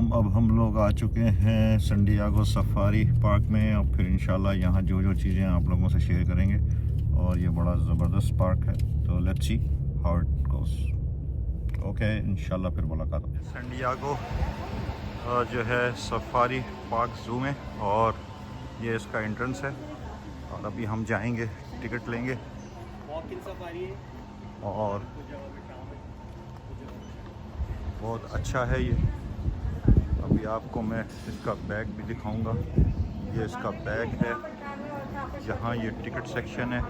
हम लोग आ चुके हैं सैंडियागो सफारी पार्क में। और फिर इंशाल्लाह यहाँ जो जो चीज़ें आप लोगों से शेयर करेंगे। और ये बड़ा ज़बरदस्त पार्क है, तो let's see how it goes. Okay, इंशाल्लाह फिर मुलाकात हो। सैंडियागो जो है सफारी पार्क ज़ू में, और ये इसका एंट्रेंस है। और अभी हम जाएंगे, टिकट लेंगे। और बहुत अच्छा है ये। अभी आपको मैं इसका बैग भी दिखाऊंगा। ये इसका बैग है। यहाँ ये टिकट सेक्शन है,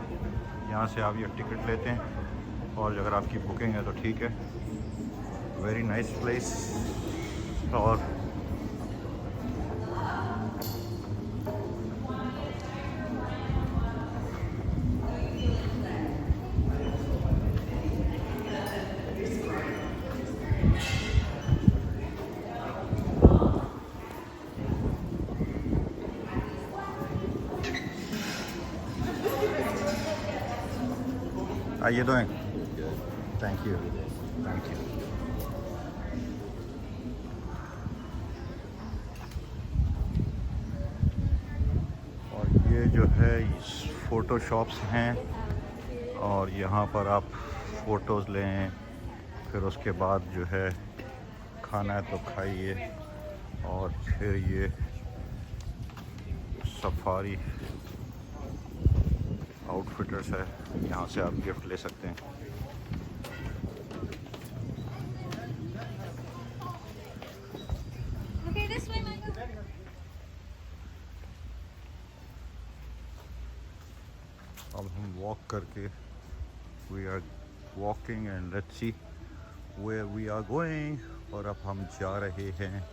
यहाँ से आप ये टिकट लेते हैं। और अगर आपकी बुकिंग है तो ठीक है। Very nice place. और आइए दोएं। Thank you, thank you. और ये जो है फ़ोटो शॉप्स हैं, और यहाँ पर आप फ़ोटोज़ लें। फिर उसके बाद जो है खाना है तो खाइए। और फिर ये सफारी आउटफिटर्स है, यहाँ से आप गिफ्ट ले सकते हैं। अब हम वॉक करके, we are walking and let's see where we are going. और अब हम जा रहे हैं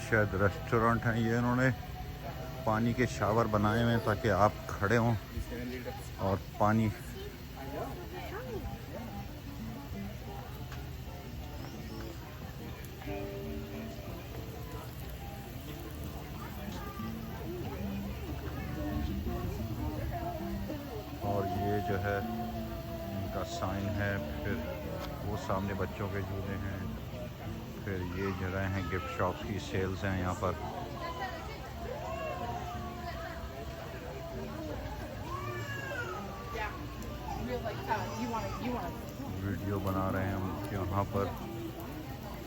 शायद रेस्टोरेंट हैं। ये इन्होंने पानी के शावर बनाए हुए हैं ताकि आप खड़े हों और पानी। और ये जो है इनका साइन है। फिर वो सामने बच्चों के झूले हैं। फिर ये जगह हैं गिफ्ट शॉप्स की, सेल्स हैं यहाँ पर। वीडियो बना रहे हैं हम यहाँ पर।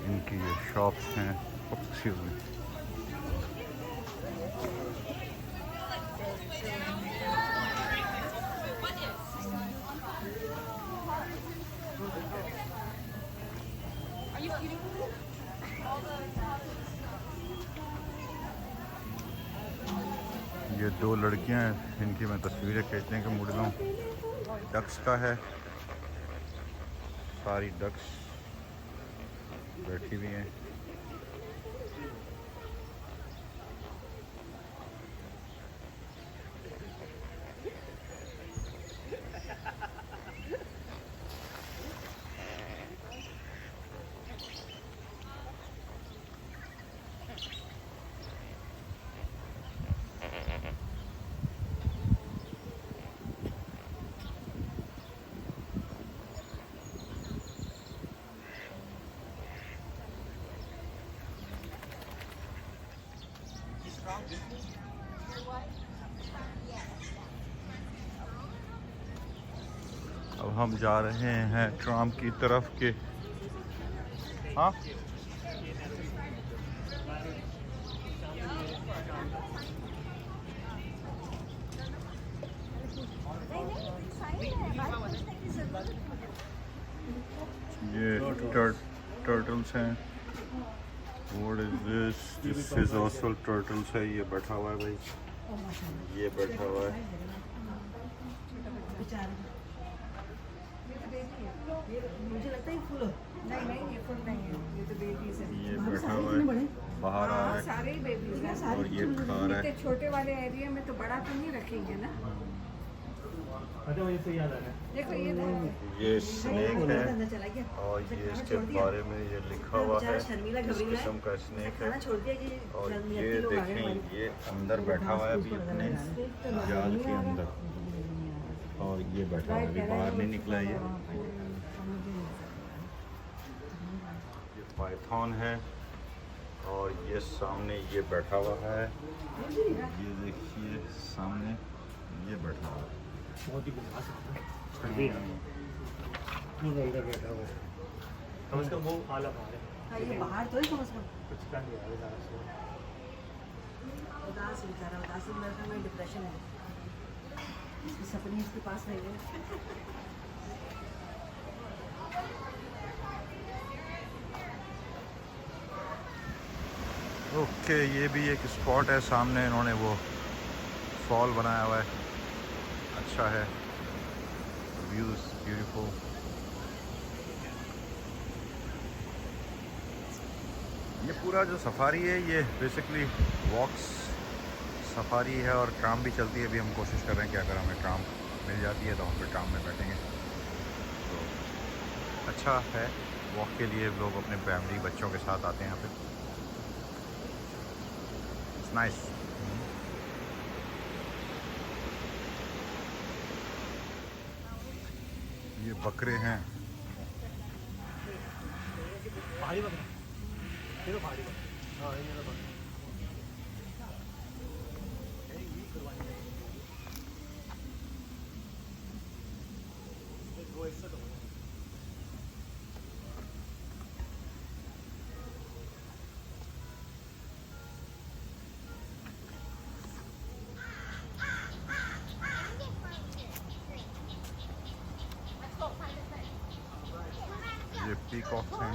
इनकी ये शॉप्स हैं। Excuse me. ये दो लड़कियां हैं, इनकी मैं तस्वीरें खींचने के मूड में हूँ। डक्स का है, सारी डक्स बैठी हुई हैं। अब हम जा रहे हैं ट्राम की तरफ के। हाँ, ये टर्टल्स हैं। What is this? This is also turtles है। ये बैठा हुआ है भाई, ये बैठा हुआ है। मुझे लगता है फुल नहीं नहीं, ये फुल नहीं है, ये तो बेबीज है। ये बैठा हुआ है। बाहर आ रहा है सारे ही बेबीज हैं। और ये खा रहा है। इतने छोटे वाले एरिया में तो बड़ा तो नहीं रखेंगे ना। अच्छा वही से याद आ रहा देखो ये ये स्नेक है और ये इसके बारे में ये लिखा हुआ है, इस किस्म का स्नेक है। और ये देखें ये अंदर बैठा हुआ है अभी अपने जाल के अंदर, और ये बैठा हुआ है अभी बाहर नहीं निकला है। ये पाइथन है और ये सामने ये बैठा हुआ है, ये देखिए सामने ये बैठा हुआ है। बहुत ही बिंदास है अंदर बैठा हुआ है। कम से कम वो आला बाहर है। ये बाहर तो ही कम से कम कुछ कर नहीं रहा है उदास बेचारा, उदास में डिप्रेशन है, इसके सपने इसके पास नहीं है। ओके ये भी एक स्पॉट है सामने, इन्होंने वो फॉल बनाया हुआ है, अच्छा है, व्यूज ब्यूटीफुल। ये पूरा जो सफारी है ये बेसिकली वॉक्स सफारी है और ट्राम भी चलती है। अभी हम कोशिश कर रहे हैं कि अगर हमें ट्राम मिल जाती है तो हम फिर ट्राम में बैठेंगे। तो अच्छा है वॉक के लिए, लोग अपने फैमिली बच्चों के साथ आते हैं यहाँ पे, इट्स नाइस। ये बकरे हैं, पहाड़ी बकरा, ये तो पहाड़ी बकरा। हाँ ये तो बकरा। वो ऐसा तो ये पीकॉक्स हैं।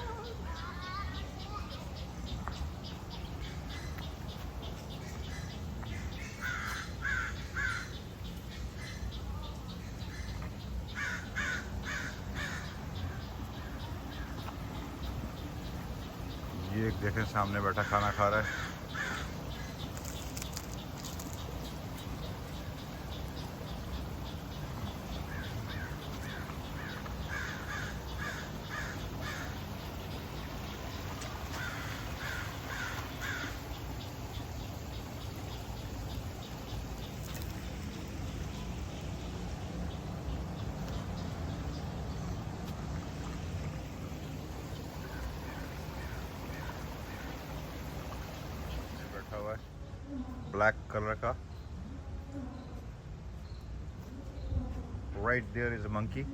ये एक देखें सामने बैठा खाना खा रहा है। बैठा हुआ है ब्लैक कलर का, right there is a monkey.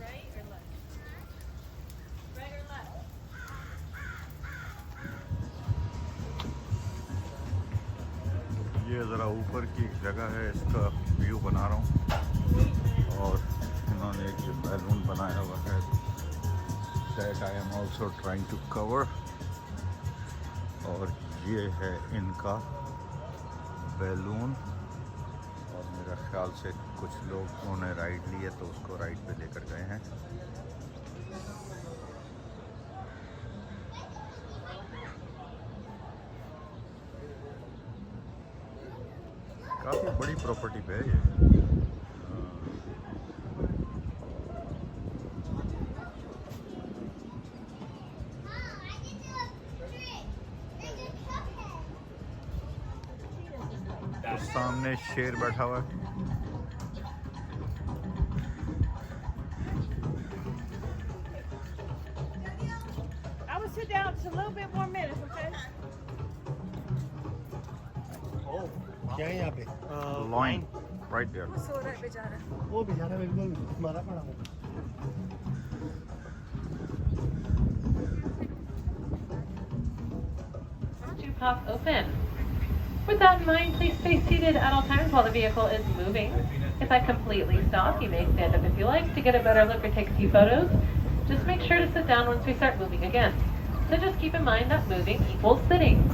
Right or left? Right or left? ये ज़रा ऊपर की जगह है, इसका व्यू बना रहा हूँ। और इन्होंने एक जो बैलून बनाया हुआ है that I am also trying to cover, और ये है इनका बैलून। और मेरा ख्याल से कुछ लोग उन्होंने राइड ली है तो उसको राइड पे लेकर गए हैं। काफ़ी बड़ी प्रॉपर्टी पे है ये। तो सामने शेर बैठा हुआ है। I would sit down just a little bit more minutes, okay? क्या है यहाँ पे? Lion right there. सो रहा है बेचारा। वो बेचारा बिल्कुल मारा पड़ा है। top open. With that in mind, please stay seated at all times while the vehicle is moving. If I completely stop, you may stand up if you like to get a better look or take a few photos. Just make sure to sit down once we start moving again. So just keep in mind that moving equals sitting.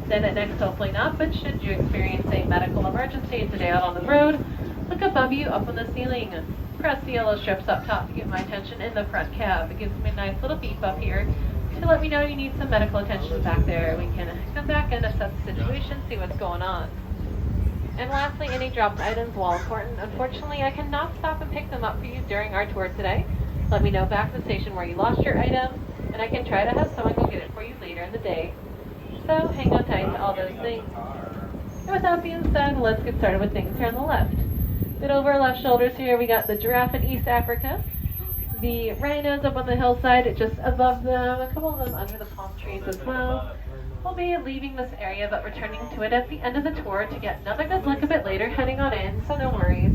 Stand at next, hopefully not, but should you experience a medical emergency today out on the road, look above you, up on the ceiling. Press the yellow strips up top to get my attention in the front cab. It gives me a nice little beep up here to let me know you need some medical attention back there. We can come back and assess the situation, see what's going on. And lastly, any dropped items, while important, unfortunately, I cannot stop and pick them up for you during our tour today. Let me know back at the station where you lost your item, and I can try to have someone go get it for you later in the day. So hang on tight to all those things. And with that being said, let's get started with things here on the left. Bit over our left shoulders here, we got the giraffe in East Africa. The rhinos up on the hillside just above them, a couple of them under the palm trees as well. We'll be leaving this area but returning to it at the end of the tour to get another good look a bit later heading on in, so no worries.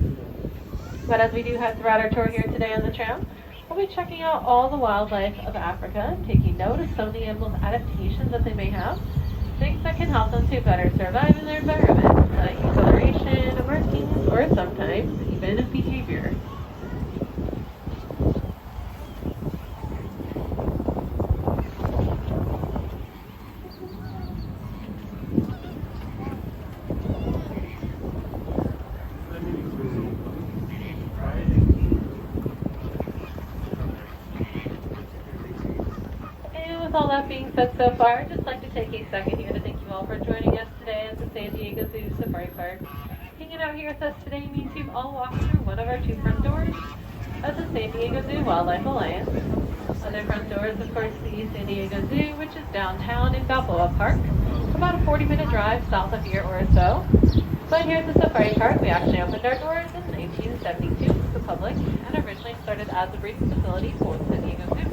But as we do head throughout our tour here today on the tram, we'll be checking out all the wildlife of Africa, taking note of some of the animals' adaptations that they may have, things that can help them to better survive in their environment, like coloration, markings, or sometimes even behavior. With all that being said so far, I'd just like to take a second here to thank you all for joining us today at the San Diego Zoo Safari Park. Hanging out here with us today means you've all walked through one of our two front doors of the San Diego Zoo Wildlife Alliance. Other front doors, of course, the San Diego Zoo, which is downtown in Balboa Park, about a 40-minute drive south of here or so. But here at the Safari Park, we actually opened our doors in 1972 to the public and originally started as a breeding facility for the San Diego Zoo.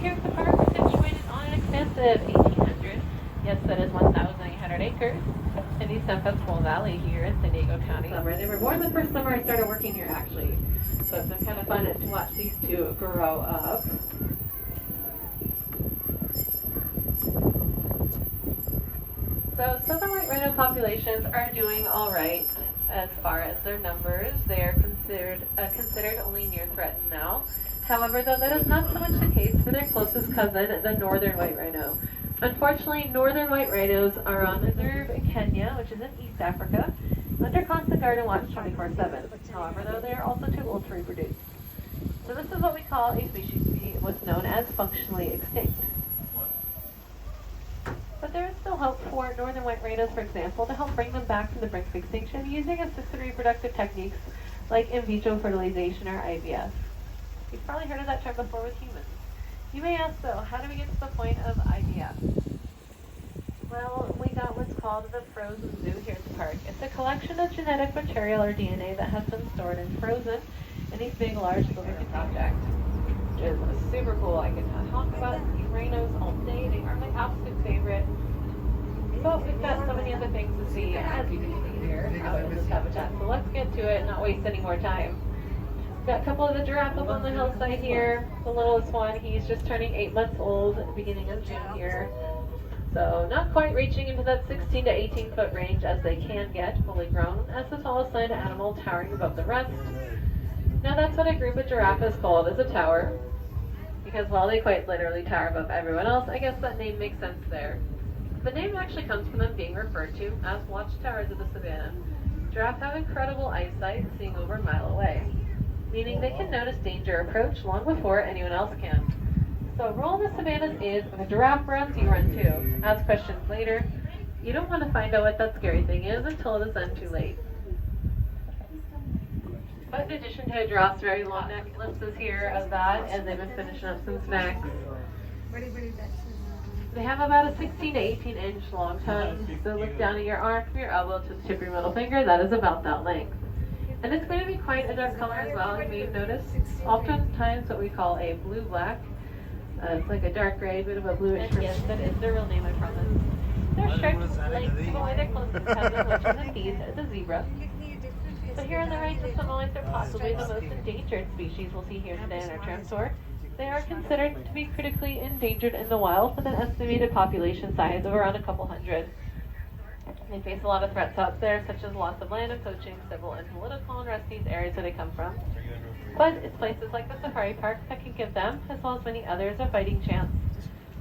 Here at the park, we're situated on an expansive 1,800, yes, that is 1,800 acres, in the San Pasqual Valley here in San Diego County. They were born the first summer I started working here, actually. So it's been kind of fun to watch these two grow up. So southern white rhino populations are doing all right as far as their numbers. They are considered only near threatened now. However, though, that is not so much the case for their closest cousin, the northern white rhino. Unfortunately, northern white rhinos are on reserve in Kenya, which is in East Africa, under constant guard and watch 24/7. However, though, they are also too old to reproduce. So this is what we call a species to be what's known as functionally extinct. But there is still hope for northern white rhinos, for example, to help bring them back from the brink of extinction using assisted reproductive techniques like in vitro fertilization or IVF. You've probably heard of that term before with humans. You may ask, though, how do we get to the point of IVF? Well, we got what's called the frozen zoo here at the park. It's a collection of genetic material or DNA that has been stored and frozen in these big, large lubricant objects, which is super cool. I can talk about these rhinos all day. They are my absolute favorite. But we've got so many other things to see, as you can see here, out in this habitat. So let's get to it and not waste any more time. Got a couple of the giraffe up on the hillside here. The littlest one, he's just turning 8 months old at the beginning of June here. So not quite reaching into that 16 to 18 foot range as they can get fully grown, as the tallest land animal towering above the rest. Now that's what a group of giraffe is called, is a tower. Because while they quite literally tower above everyone else, I guess that name makes sense there. The name actually comes from them being referred to as watchtowers of the savannah. Giraffe have incredible eyesight, seeing over a mile away, meaning they can notice danger approach long before anyone else can. So rule in the savannas is, when a giraffe runs, you run too. Ask questions later. You don't want to find out what that scary thing is until it is then too late. But in addition to a giraffe's very long neck, glimpses here of that, and they've been finishing up some snacks. They have about a 16 to 18 inch long tongue, so look down at your arm from your elbow to the tip of your middle finger, that is about that length. And it's going to be quite a dark color as well, you may have noticed. Oftentimes what we call a blue-black. It's like a dark gray, bit of a bluish. And yes, that is their real name, I promise. They're striped like the way they're closest cousin, which is indeed the zebra. So here on the right, just some they're possibly the most endangered species we'll see here today in our tram tour. They are considered to be critically endangered in the wild with an estimated population size of around a couple hundred. They face a lot of threats out there, such as loss of land and poaching, civil and political unrest in these areas where they come from. But it's places like the safari park that can give them, as well as many others, a fighting chance,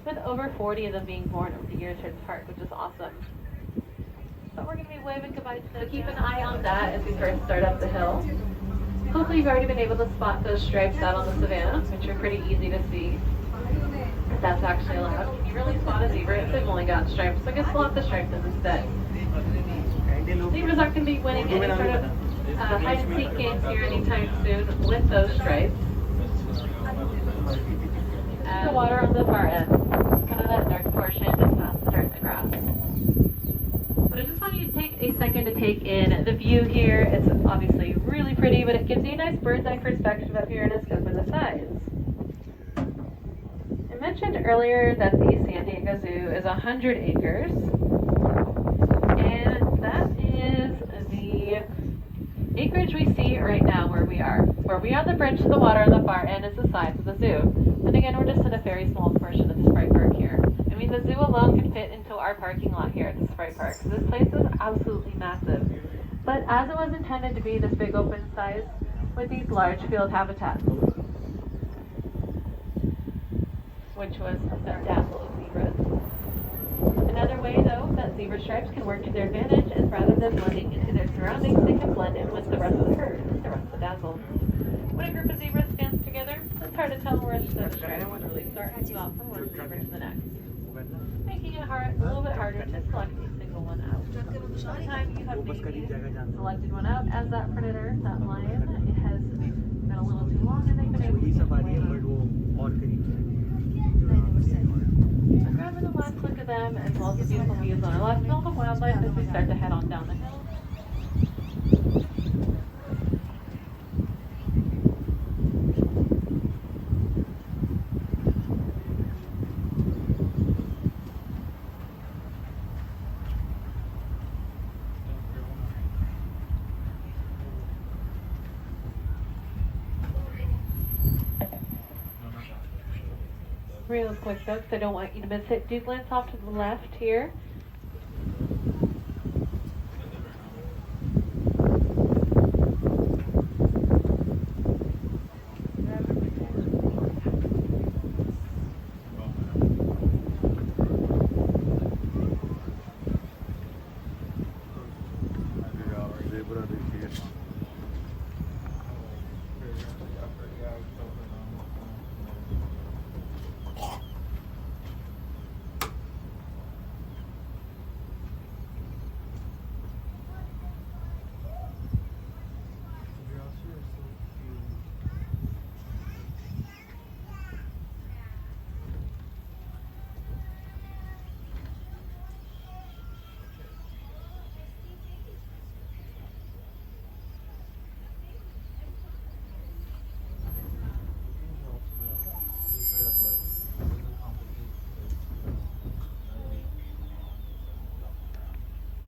with over 40 of them being born over the years here at the park, which is awesome. But we're going to be waving goodbye to them. So keep an eye on that as we first start up the hill. Hopefully you've already been able to spot those stripes out on the savanna, which are pretty easy to see. If that's actually allowed. Can you really spot a zebra if they've only got stripes? So I guess we'll have the stripes instead. Zebras aren't going to be winning any sort of hide and seek games here anytime soon with those stripes. And the water on the far end, kind of that dark portion just past the dirt and grass. But I just want you to take a second to take in the view here. It's obviously really pretty, but it gives you a nice bird's eye perspective up here in a scope of the size. I mentioned earlier that the San Diego Zoo is 100 acres, and that is the acreage we see right now where we are. Where we are, the bridge to the water on the far end is the size of the zoo. And again, we're just in a very small portion of the safari park here. I mean, the zoo alone could fit into our parking lot here at the safari park. So this place is absolutely massive. But as it was intended to be this big open size with these large field habitats, which was the dazzle of zebras. Another way, though, that zebra stripes can work to their advantage is rather than blending into their surroundings, they can blend in with the rest of the herd, the rest of the dazzle. When a group of zebras stands together, it's hard to tell where the stripe would really start and stop from one zebra to the next, making it a little bit harder to select a single one out. Sometimes you have maybe selected one out as that predator, that lion, it has been a little too long and they've been able to get away. So grabbing a last look at them as well as the beautiful views on our left and all the wildlife as we start to head on down the hill. Real quick though, because I don't want you to miss it. Do glance off to the left here. Zebra